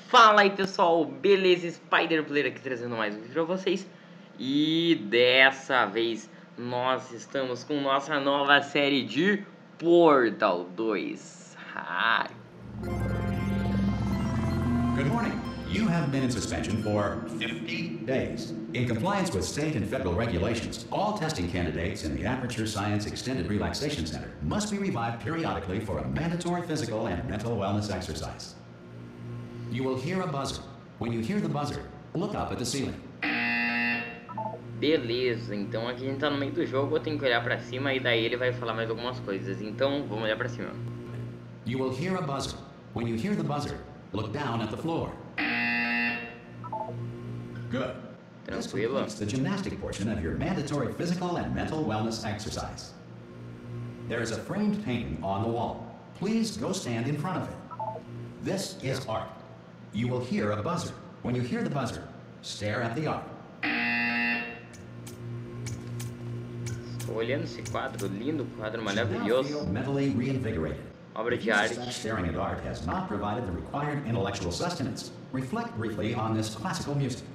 Fala aí pessoal, beleza? Spider Player aqui trazendo mais um vídeo pra vocês. E dessa vez nós estamos com nossa nova série de Portal 2. Good morning. You have been in suspension for 50 days. In compliance with state and federal regulations, all testing candidates in the Aperture Science Extended Relaxation Center must be revived periodically for a mandatory physical and mental wellness exercise. You will hear a buzzer. When you hear the buzzer, look up at the ceiling. Beleza, então aqui a gente tá no meio do jogo, eu tenho que olhar pra cima e daí ele vai falar mais algumas coisas. Então, vamos olhar pra cima. You will hear a buzzer. When you hear the buzzer, look down at the floor. Good. This completes the gymnastic portion of your mandatory physical and mental wellness exercise. There is a framed painting on the wall. Please go stand in front of it. This is art. You will hear a buzzer. When you hear the buzzer, stare at the art. Estou olhando esse quadro, lindo quadro maravilhoso. Mentally reinvigorated. Obra de arte. Staring at art has not provided the required intellectual sustenance. Reflect briefly on this classical music.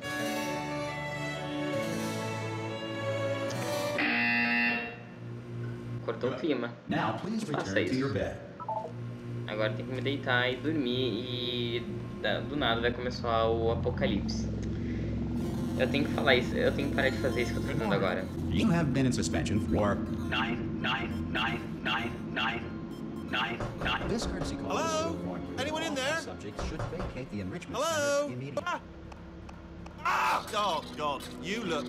Cortou o clima. Now please return to your bed. Agora tem que me deitar e dormir e do nada vai começar o apocalipse. Eu tenio que falar isso, eu tenho que parar de fazer isso que eu tô fazendo agora. You have been in suspension for 9. This courtesy call. Hello? Anyone in there? Subject should vacate the enrichment Hello? center immediately. Oh God, you look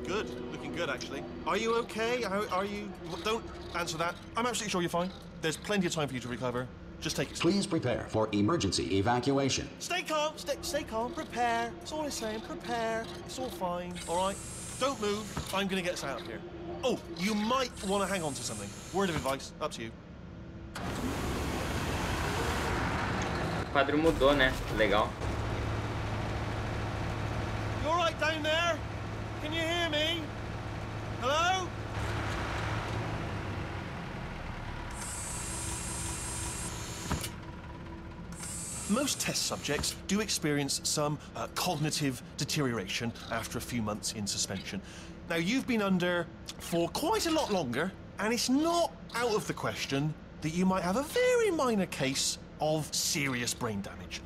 good. Looking good, actually. Are you okay? Are you? Don't answer that. I'm absolutely sure you're fine. There's plenty of time for you to recover. Just take it. Please prepare for emergency evacuation. Stay calm. Stay calm. Prepare. That's all I'm saying. Prepare. It's all fine. All right. Don't move. I'm gonna get us out of here. Oh, you might want to hang on to something. Word of advice. Up to you. O quadro mudou, né? Legal. You all right down there? Can you hear me? Hello? Most test subjects do experience some cognitive deterioration after a few months in suspension. Now, you've been under for quite a lot longer, and it's not out of the question that you might have a very minor case of serious brain damage.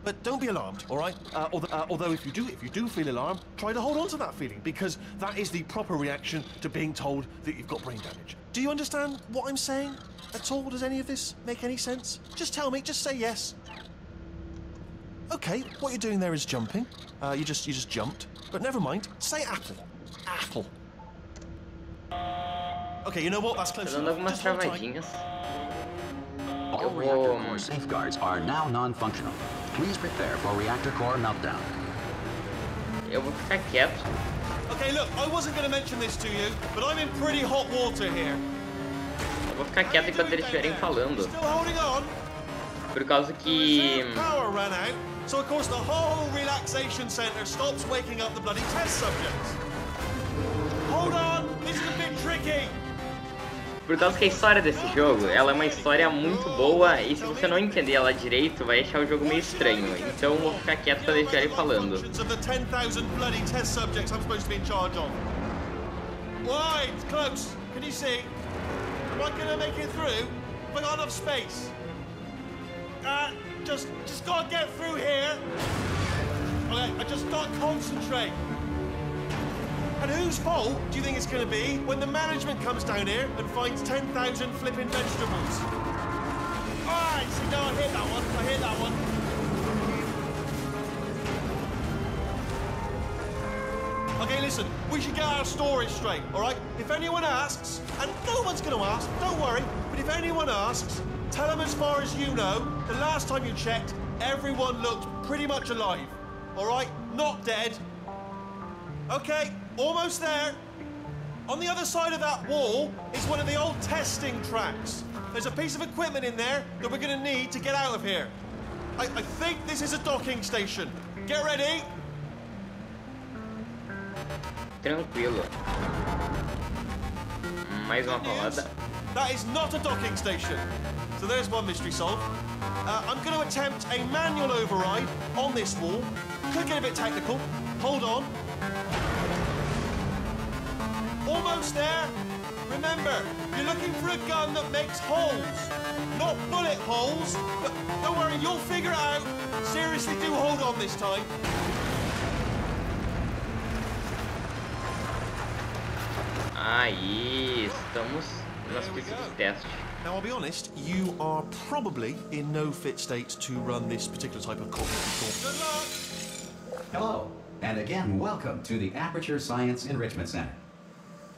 But don't be alarmed, all right? Although if you do feel alarmed, try to hold on to that feeling, because that is the proper reaction to being told that you've got brain damage. Do you understand what I'm saying at all? Does any of this make any sense? Just tell me, just say yes. Okay, what you're doing there is jumping. You just jumped. But never mind. Say apple. Apple. Okay, you know what? That's close enough. Just hold tight. All reactor core safeguards are now non-functional. Please prepare for reactor core meltdown. Eu vou ficar quieto. Okay, look, I wasn't going to mention this to you, but I'm in pretty hot water here. Eu vou ficar quieto enquanto eles estiverem falando. Still holding on? Por causa que Power ran out, so of course the whole relaxation center stops waking up the bloody test subjects. Hold on, this is a bit tricky. Por causa que a história desse jogo, ela é uma história muito boa e se você não entender ela direito, vai achar o jogo meio estranho. Então eu vou ficar quieto quando eles estiverem falando. Wide, close. Can you see? Am I gonna make it through? Have I got enough space? Just gotta get through here. Okay, I just gotta concentrate. And whose fault do you think it's going to be when the management comes down here and finds 10,000 flipping vegetables? Alright, see, no, I hit that one. I hit that one. Okay, listen, we should get our story straight, alright? If anyone asks, and no one's going to ask, don't worry, but if anyone asks, tell them as far as you know, the last time you checked, everyone looked pretty much alive, alright? Not dead. Okay, almost there. On the other side of that wall is one of the old testing tracks. There's a piece of equipment in there that we're going to need to get out of here. I think this is a docking station. Get ready. Tranquilo. Mais uma paulada. That is not a docking station. So there's one mystery solved. I'm going to attempt a manual override on this wall. Could get a bit technical. Hold on. Almost there. Remember, you're looking for a gun that makes holes. Not bullet holes, but don't worry, you'll figure it out. Seriously, do hold on this time. Aí, estamos nas pistas de teste. Now, I'll be honest, you are probably in no fit state to run this particular type of cognitive course. Good luck! Hello, and again, welcome to the Aperture Science Enrichment Center.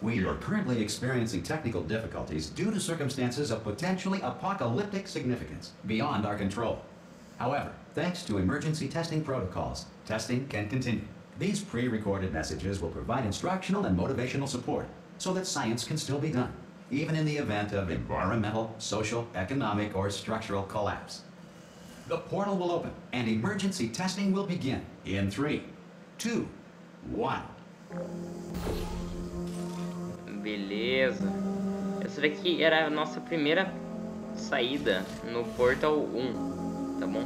We are currently experiencing technical difficulties due to circumstances of potentially apocalyptic significance beyond our control. However, thanks to emergency testing protocols, testing can continue. These pre-recorded messages will provide instructional and motivational support so that science can still be done, even in the event of environmental, social, economic, or structural collapse. The portal will open and emergency testing will begin in 3, 2, 1. Beleza. Essa daqui era a nossa primeira saída no Portal 1, tá bom?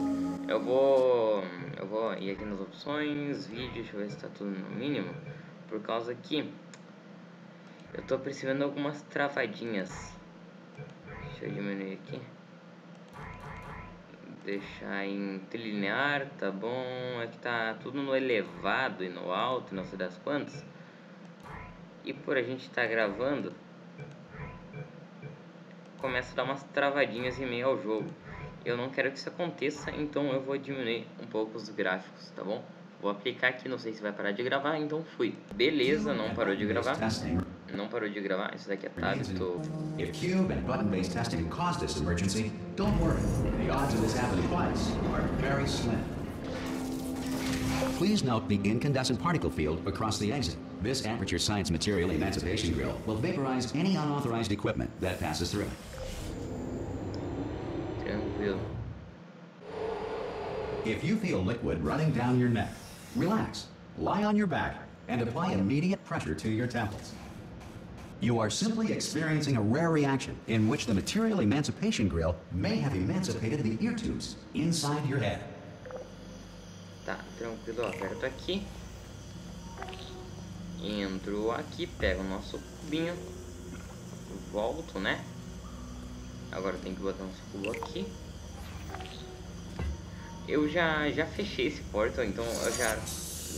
Eu vou ir aqui nas opções, vídeo, deixa eu ver se tá tudo no mínimo. Por causa que eu tô percebendo algumas travadinhas. Deixa eu diminuir aqui. Deixar em trilinear, tá bom? É que tá tudo no elevado e no alto, não sei das quantas. E por a gente estar gravando, começa a dar umas travadinhas em meio ao jogo. Eu não quero que isso aconteça, então eu vou diminuir um pouco os gráficos, tá bom? Vou aplicar aqui, não sei se vai parar de gravar, então fui. Beleza, não parou de gravar. Não parou de gravar, isso daqui é tábito. If cube and button-based testing caused this emergency, don't worry. The odds of this happening twice are very slim. Please note the incandescent particle field across the exit. This Aperture Science Material Emancipation Grill will vaporize any unauthorized equipment that passes through. Tranquilo. If you feel liquid running down your neck, relax, lie on your back, and apply immediate pressure to your temples. You are simply experiencing a rare reaction in which the Material Emancipation Grill may have emancipated the ear tubes inside your head. Tá, tranquilo, ó, aperto aqui. Entro aqui, pego o nosso cubinho. Volto, né? Agora tem que botar nosso cubo aqui. Eu já fechei esse portal, então eu já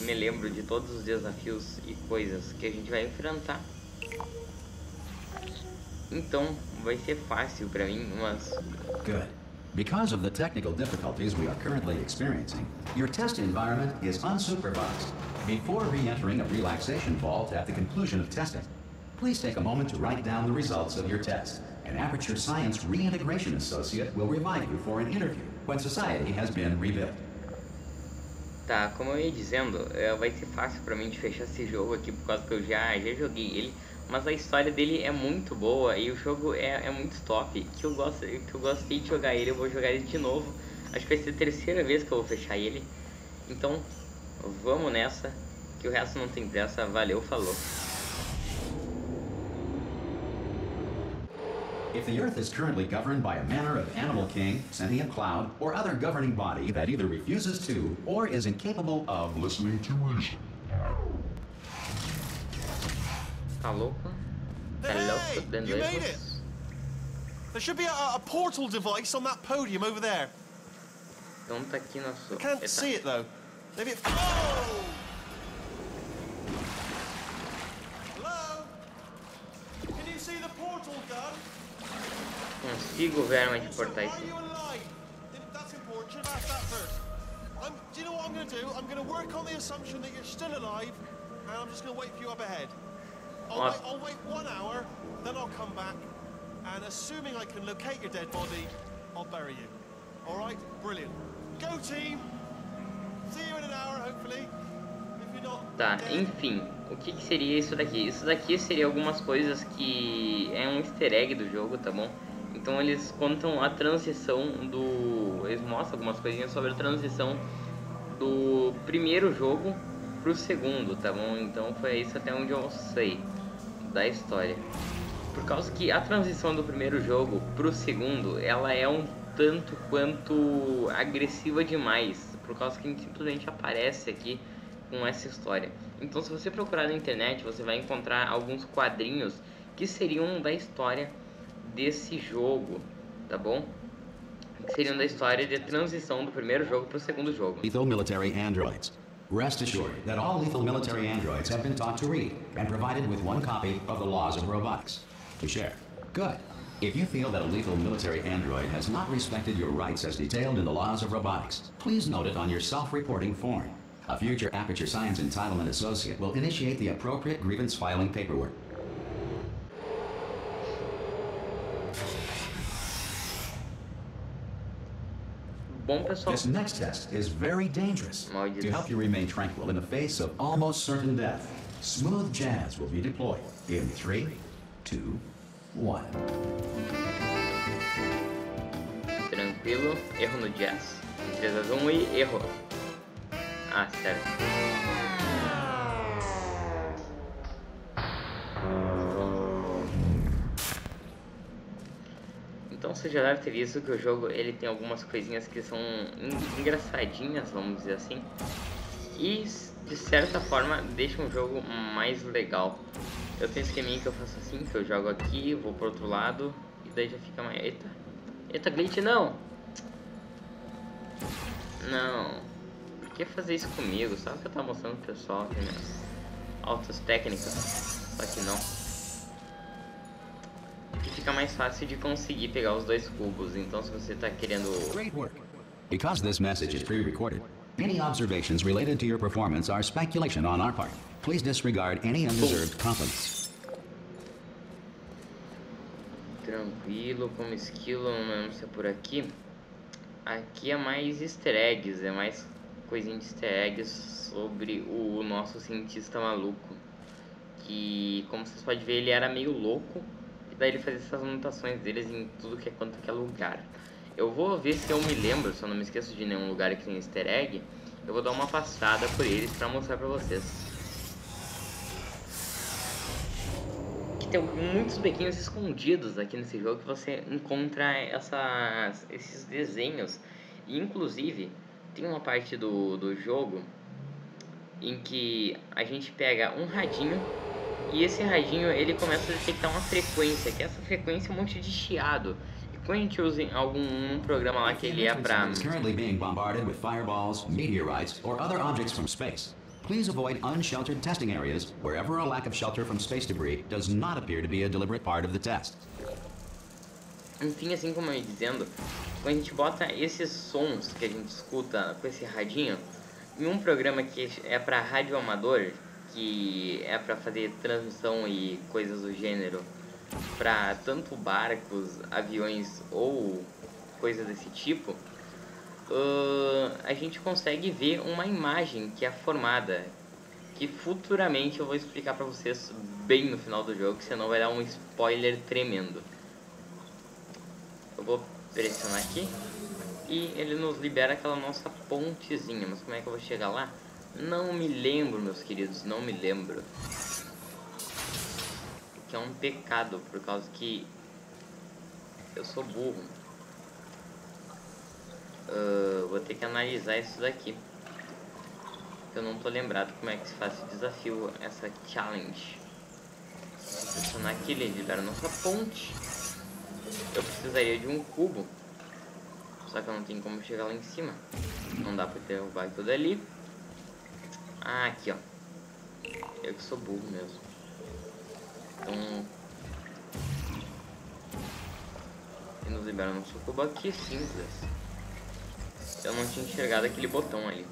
me lembro de todos os desafios e coisas que a gente vai enfrentar. Então vai ser fácil pra mim, mas... Good. Because of the technical difficulties we are currently experiencing, your test environment is unsupervised. Before re-entering a relaxation vault at the conclusion of testing, please take a moment to write down the results of your test. An Aperture Science Reintegration Associate will revive you for an interview when society has been rebuilt. Tá, como eu ia dizendo, vai ser fácil pra mim de fechar esse jogo aqui por causa que eu já joguei ele. Mas a história dele é muito boa e o jogo é muito top, que eu gostei de jogar ele, eu vou jogar ele de novo. Acho que vai ser a terceira vez que eu vou fechar ele. Então, vamos nessa, que o resto não tem pressa. Valeu, falou. If the Earth is currently governed by a manner of animal king, sentient cloud, or other governing body that either refuses to or is incapable of listening to reason. Tá louco? Tá louco dentro you made it. There should be a portal device on that podium over there. Então tá aqui nosso... I can't see it though. Maybe it... Oh! Hello? Can you see the portal gun? Consigo ver mais portais. Are you alive? That's important. Should have asked that first. Do you know what I'm going to do? I'm going to work on the assumption that you're still alive, and I'm just going to wait for you up ahead. I'll wait 1 hour, then I'll come back, and assuming I can locate your dead body, I'll bury you. Alright? Brilliant. Go team! See you in an hour, hopefully. If you're not Tá, dead. enfim, o que seria isso daqui? Isso daqui seria algumas coisas que é um easter egg do jogo, tá bom? Então eles contam a transição do... Eles mostram algumas coisinhas sobre a transição do primeiro jogo pro segundo, tá bom? Então foi isso até onde eu sei da história. Por causa que a transição do primeiro jogo pro segundo, ela é um tanto quanto agressiva demais, por causa que a gente simplesmente aparece aqui com essa história. Então, se você procurar na internet, você vai encontrar alguns quadrinhos que seriam da história desse jogo, tá bom? Que seriam da história de transição do primeiro jogo para o segundo jogo. Lethal military androids. Rest assured that all lethal military androids have been taught to read and provided with one copy of the laws of robotics to share. Good. If you feel that a lethal military android has not respected your rights as detailed in the laws of robotics, please note it on your self-reporting form. A future Aperture Science Entitlement Associate will initiate the appropriate grievance filing paperwork. Bom, pessoal. This next test is very dangerous. To help you remain tranquil in the face of almost certain death, smooth jazz will be deployed in 3, 2, 1. Tranquilo, erro no jazz. 3, 2, 1 e erro. Ah, sério. Então você já deve ter visto que o jogo ele tem algumas coisinhas que são engraçadinhas, vamos dizer assim, e de certa forma deixa um jogo mais legal. Eu tenho um esqueminha que eu faço assim, que eu jogo aqui, vou pro outro lado e daí já fica mais... Eita glitch, não! Não, por que fazer isso comigo? Sabe que eu tava mostrando pro pessoal aqui minhas altas técnicas, só que não. Que fica mais fácil de conseguir pegar os dois cubos. Então, se você tá querendo... Great work. Because this message is pre-recorded, any observations related to your performance are speculation on our part. Please disregard any undeserved compliments. Tranquilo, como esquilo, não lembro se é por aqui. Aqui é mais easter eggs, é mais coisinha de easter eggs sobre o nosso cientista maluco. Que, como vocês podem ver, ele era meio louco. Daí ele fazia essas anotações deles em tudo que é quanto que é lugar. Eu vou ver se eu me lembro, se eu não me esqueço de nenhum lugar que tem easter egg. Eu vou dar uma passada por eles pra mostrar pra vocês. Que tem muitos bequinhos escondidos aqui nesse jogo que você encontra esses desenhos. E inclusive tem uma parte do jogo em que a gente pega um radinho. E esse radinho, ele começa a detectar uma frequência, que essa frequência é um monte de chiado. E quando a gente usa em algum programa lá que ele é pra... currently being bombarded with fireballs, meteorites, or other objects from space. Please avoid unsheltered testing areas wherever a lack of shelter from space debris does not appear to be a deliberate part of the test. Enfim, assim como eu ia dizendo, quando a gente bota esses sons que a gente escuta com esse radinho em um programa que é pra rádio amador, que é para fazer transmissão e coisas do gênero para tanto barcos, aviões ou coisas desse tipo, a gente consegue ver uma imagem que é formada, que futuramente eu vou explicar para vocês bem no final do jogo, senão vai dar um spoiler tremendo. Eu vou pressionar aqui e ele nos libera aquela nossa pontezinha, mas como é que eu vou chegar lá? Não me lembro, meus queridos, não me lembro. Que é um pecado, por causa que eu sou burro. Vou ter que analisar isso daqui. Eu não tô lembrado como é que se faz esse desafio, essa challenge. Vou pressionar aqui, ele libera nossa ponte. Eu precisaria de um cubo, só que eu não tenho como chegar lá em cima. Não dá pra derrubar tudo ali. Ah, aqui ó. Eu que sou burro mesmo. Então, e nos libera nosso cubo aqui, simples. Eu não tinha enxergado aquele botão ali.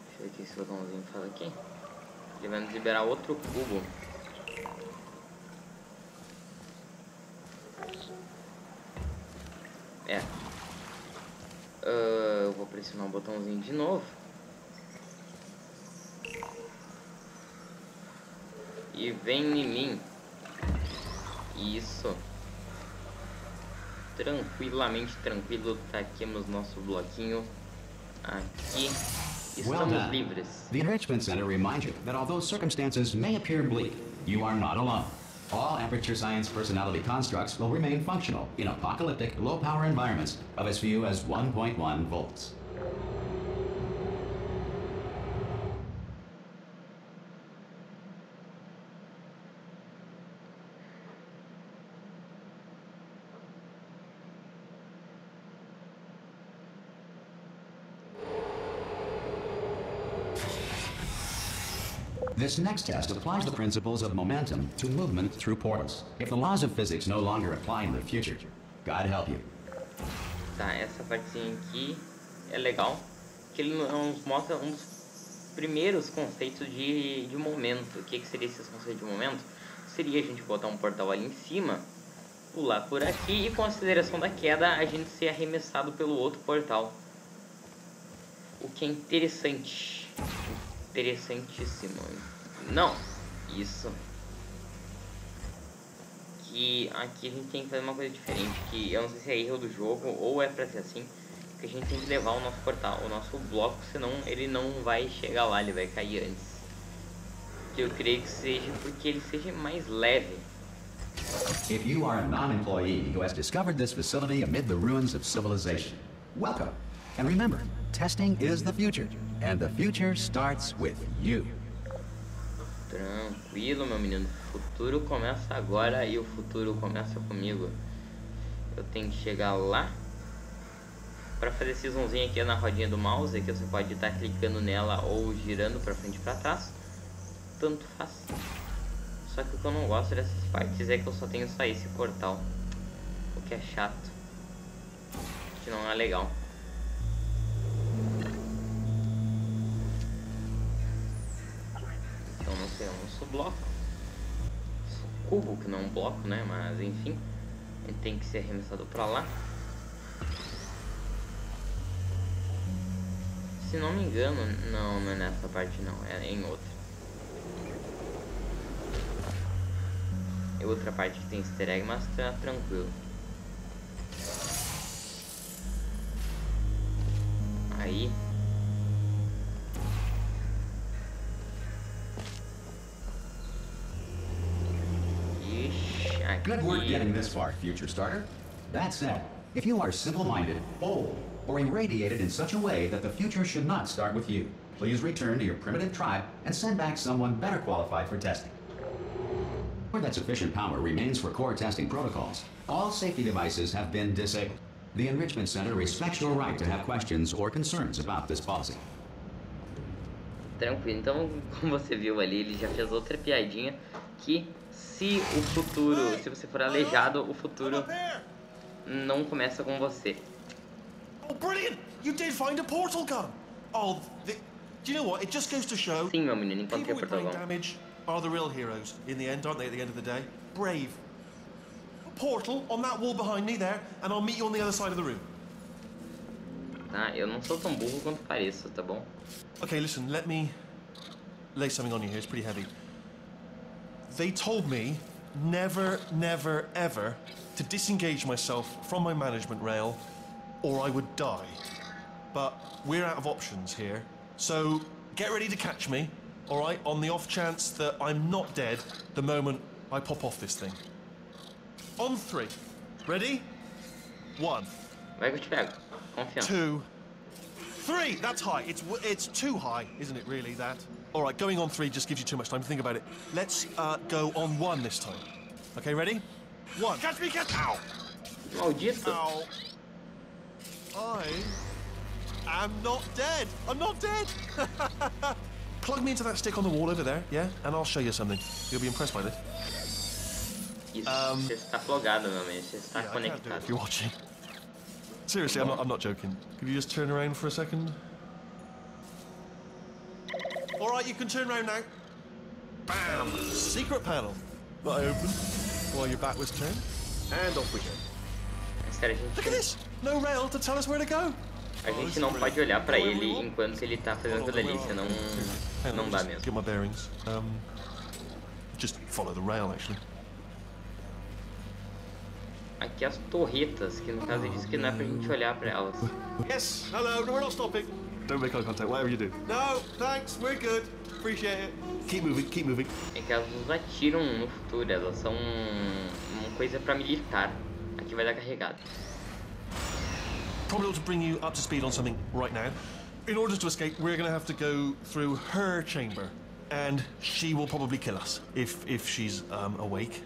Deixa eu ver o que esse botãozinho faz aqui. Ele vai nos liberar outro cubo. Eu vou pressionar o botãozinho de novo. E vem em mim. Isso. Tranquilamente, tranquilo. Taquemos nosso bloquinho aqui. Estamos livres. The Enrichment Center reminds you that although circumstances may appear bleak, you are not alone. All Aperture Science personality constructs will remain functional in apocalyptic, low-power environments of as few as 1.1 volts. This next test applies the principles of momentum to movement through portals. If the laws of physics no longer apply in the future, God help you. Tá, essa partezinha aqui é legal, que ele nos mostra um dos primeiros conceitos de momento. O que seria esses conceitos de momento? Seria a gente botar um portal ali em cima, pular por aqui e com a aceleração da queda a gente ser arremessado pelo outro portal. O que é interessante. Interessantíssimo. Não, isso. Que aqui a gente tem que fazer uma coisa diferente, que eu não sei se é erro do jogo ou é pra ser assim, que a gente tem que levar o nosso portal, o nosso bloco, senão ele não vai chegar lá, ele vai cair antes. Que eu creio que seja porque ele seja mais leve. If you are a non-employee who has discovered this facility amid the ruins of civilization, welcome. And remember, testing is the future, and the future starts with you. Tranquilo, meu menino. O futuro começa agora e o futuro começa comigo. Eu tenho que chegar lá. Para fazer esse zoomzinho aqui na rodinha do mouse, que você pode estar clicando nela ou girando para frente e para trás. Tanto faz. Só que o que eu não gosto dessas partes é que eu só tenho só esse portal. O que é chato. Que não é legal. Então não sei, eu não sou bloco. Sou cubo, que não é um bloco, né? Mas enfim. Ele tem que ser arremessado pra lá. Se não me engano, não é nessa parte não, é em outra. É outra parte que tem easter egg, mas tá tranquilo. Aí. Ixi, aqui. Good work getting this far, future starter. That said, if you are simple-minded, bold, or irradiated in such a way that the future should not start with you, please return to your primitive tribe and send back someone better qualified for testing. Or that sufficient power remains for core testing protocols. All safety devices have been disabled. The Enrichment Center respects your right to have questions or concerns about this policy. Tranquilo, então como você viu ali, ele já fez outra piadinha que se o futuro, se você for aleijado, o futuro não começa com você. Oh, brilliant! You did find a portal gun. Oh, do you know what? It just goes to show. Sim, meu menino, encontrei o People with brain portal. damage are the real heroes in the end, aren't they? At the end of the day, brave. A portal on that wall behind me there, and I'll meet you on the other side of the room. Tá, eu não sou tão burro quanto pareço, tá bom? Okay, listen. Let me lay something on you here. It's pretty heavy. They told me never, never, ever to disengage myself from my management rail, or I would die. But we're out of options here, so get ready to catch me, all right? On the off chance that I'm not dead the moment I pop off this thing. On 3. Ready? 1. Vai que eu te pego. Confiança. 2. 3. That's high. It's too high, isn't it? Really, that. All right, going on 3 just gives you too much time to think about it. Let's go on 1 this time. Okay, ready? 1. Catch me! Catch! Ow! Maldito. Ow! I am not dead. I'm not dead. Plug me into that stick on the wall over there, yeah? And I'll show you something. You'll be impressed by this. Isso, você está plugado, meu amigo. Você está Yeah, I can't do it conectado. if you're watching. Seriously, I'm not joking. Could you just turn around for a second? All right, you can turn around now. Bam! Secret panel. That I opened while your back was turned. And off we go. Sério, Look at this! No rail to tell us where to go. a gente não pode olhar pra ele enquanto ele tá fazendo aquilo ali, senão não dá mesmo. Get my bearings. Just follow the rail, actually. Aqui as torretas, que no caso diz que não é pra gente olhar pra elas. Yes, hello, no, we're not stopping. Don't make eye contact, whatever you do. No, thanks, we're good. Appreciate it. Keep moving, keep moving. É que elas nos atiram no futuro, elas são uma coisa pra militar. Aqui vai dar carregado. Probably ought to bring you up to speed on something right now. In order to escape, we're going to have to go through her chamber, and she will probably kill us if she's awake.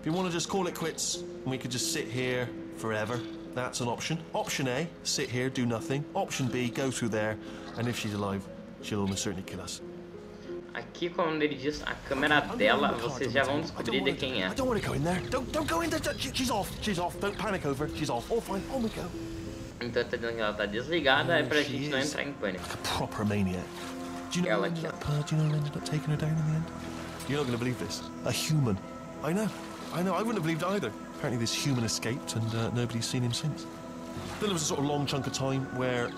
If you want to just call it quits, and we could just sit here forever, that's an option. Option A, sit here, do nothing. Option B, go through there, and if she's alive, she'll almost certainly kill us. Aqui, quando ele diz a câmera dela, vocês já vão descobrir de quem é. I don't want to go in there. Don't go in there. She's off. She's off. Don't panic over. She's off. All fine. On we go. Então tá dizendo que ela tá desligada, é pra gente não entrar em pânico. Like a proper maniac. Do you know who ended up, do you know who ended up taking her down in the end? You're not going to believe this. A human. I know. I wouldn't have believed either. Apparently this human escaped and nobody's seen him since. Then there was a sort of long chunk of time where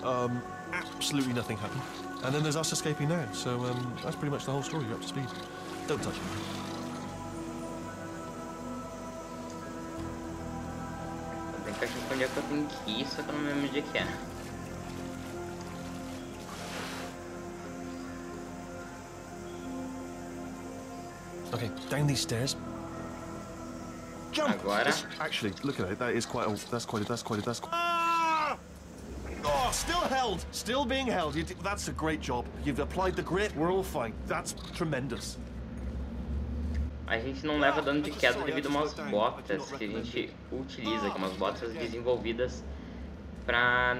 absolutely nothing happened. And then there's us escaping now. So that's pretty much the whole story. You're up to speed. Don't touch me. Eu tenho que achar onde é que eu tenho que ir, só que eu não lembro onde é que é. Okay, down these stairs. Jump! Agora. Actually, look at it. That is quite. That's quite. Ah! Oh, still held. Still being held. That's a great job. You've applied the grit. We're all fine. That's tremendous. A gente não leva dano de queda devido a umas botas que a gente utiliza, que umas botas desenvolvidas pra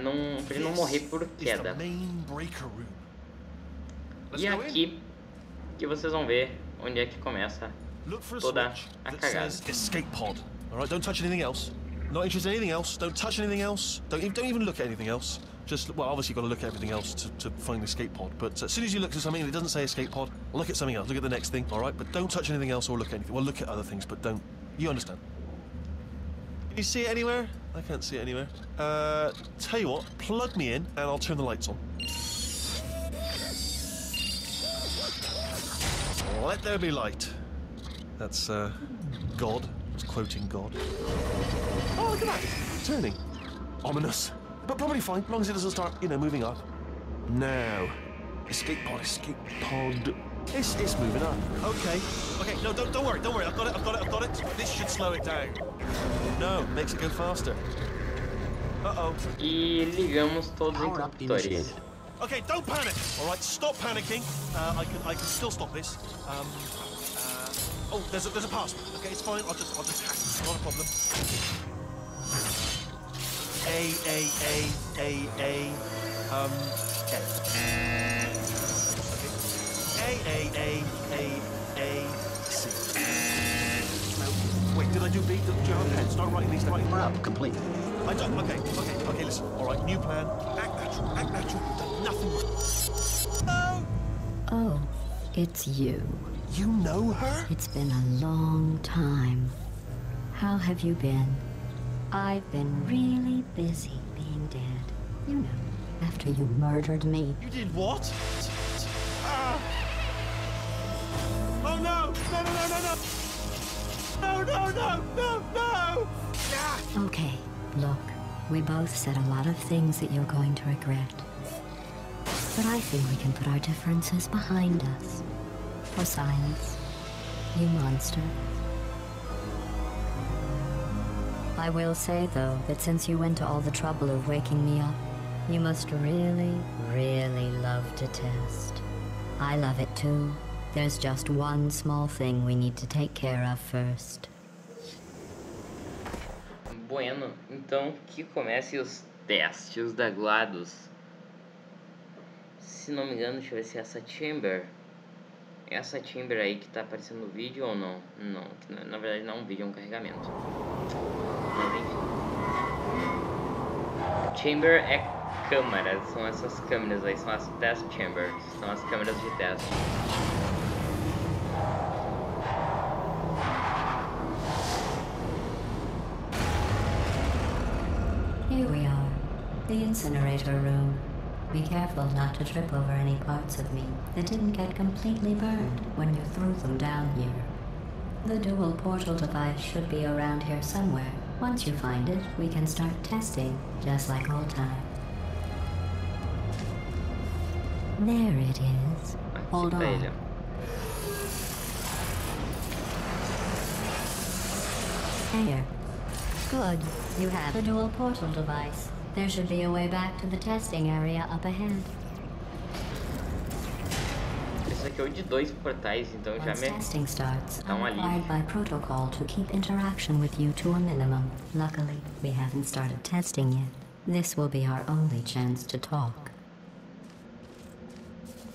ele não morrer por queda. E aqui que vocês vão ver onde é que começa toda a cagada. Escape pod. All right, don't touch anything else. Not interested in anything else. Don't touch anything else. Don't even look at anything else. Just, well, obviously you've got to look at everything else to find the escape pod. But as soon as you look at something and it doesn't say escape pod, look at something else. Look at the next thing, all right? But don't touch anything else or look at anything. Well, look at other things, but don't. You understand? Can you see it anywhere? I can't see it anywhere. Tell you what, plug me in and I'll turn the lights on. Let there be light. That's, God. It's quoting God. Oh, look at that. It's turning. Ominous. But probably fine, as long as it doesn't start, moving up. Now. Escape pod. It's moving up. Okay, no, don't worry. I've got it. This should slow it down. No, makes it go faster. Uh-oh. E ligamos todos os interruptores. Okay, don't panic. All right, stop panicking. I can still stop this. Oh, there's a password. Okay, it's fine. I'll just hack it. Not a problem. A. Okay. A, C. Wait, did I do B? Do you have a pen? Start writing these down. We're up, complete. I don't. Okay, listen. All right, new plan. Act natural. Done nothing wrong. Oh, it's you. You know her? It's been a long time. How have you been? I've been really busy being dead. You know, after you murdered me. You did what? Oh no! No! Okay, look, we both said a lot of things that you're going to regret. But I think we can put our differences behind us. For science, you monster. I will say, though, that since you went to all the trouble of waking me up, you must really, really love to test. I love it too. There's just one small thing we need to take care of first. Bueno, então que comece os testes da GLaDOS. Se não me engano, deixa eu ver se é essa chamber. Essa chamber aí que tá aparecendo no vídeo ou não? Não, na verdade não é um vídeo, é um carregamento. Mas enfim. Chamber é câmara, são essas câmeras aí, são as test chambers, são as câmeras de teste. Here we are, the incinerator room. Be careful not to trip over any parts of me that didn't get completely burned when you threw them down here. The dual portal device should be around here somewhere. Once you find it, we can start testing, just like old times. There it is. Hold pra ele, on. ó. Here. Good. You have the dual portal device. There should be a way back to the testing area up ahead. Esse aqui é o de 2 portais, então já Once me... testing starts, dá I'm alívio. required by protocol to keep interaction with you to a minimum. Luckily, we haven't started testing yet. This will be our only chance to talk.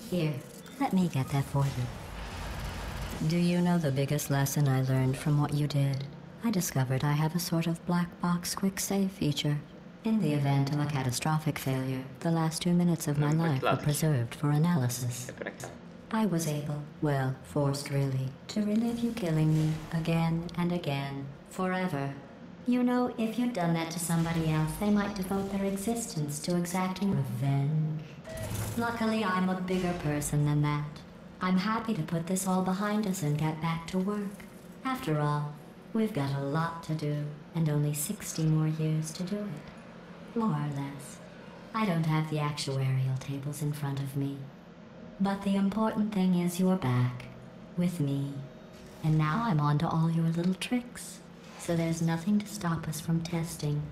Here, let me get that for you. Do you know the biggest lesson I learned from what you did? I discovered I have a sort of black box quick save feature. In the event of a catastrophic failure, the last 2 minutes of my life were preserved for analysis. É pra cá. I was able, well, forced really, to relive you killing me again and again, forever. You know, if you'd done that to somebody else, they might devote their existence to exacting revenge. Luckily, I'm a bigger person than that. I'm happy to put this all behind us and get back to work. After all, we've got a lot to do, and only 60 more years to do it. More or less. I don't have the actuarial tables in front of me. But the important thing is you're back, with me. And now I'm on to all your little tricks. So there's nothing to stop us from testing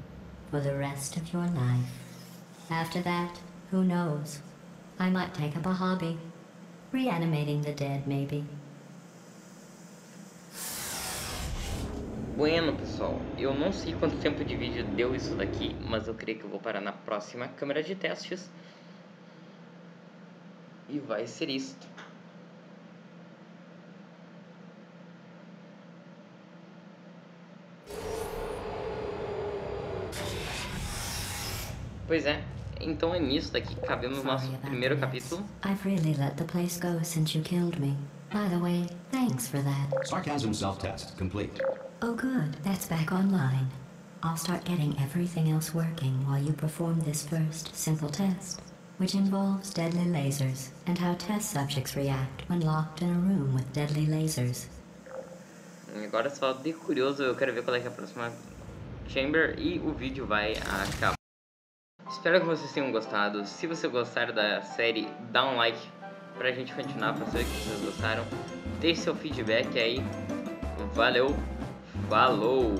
for the rest of your life. After that, who knows? I might take up a hobby. Reanimating the dead, maybe. Bueno, pessoal, eu não sei quanto tempo de vídeo deu isso daqui, mas eu creio que eu vou parar na próxima câmera de testes. E vai ser isto. Pois é, então é nisso daqui que cabemos no nosso primeiro capítulo. I've really let the place go since you killed me. By the way, thanks for that. Sarcasm self-test complete. Oh good, that's back online. I'll start getting everything else working while you perform this first simple test, which involves deadly lasers and how test subjects react when locked in a room with deadly lasers. Agora só de curioso, eu quero ver qual é que é a próxima chamber e o vídeo vai acabar. Espero que vocês tenham gostado. Se você gostar da série, dá um like pra gente continuar, pra saber que vocês gostaram. Deixe seu feedback aí. Valeu, falou!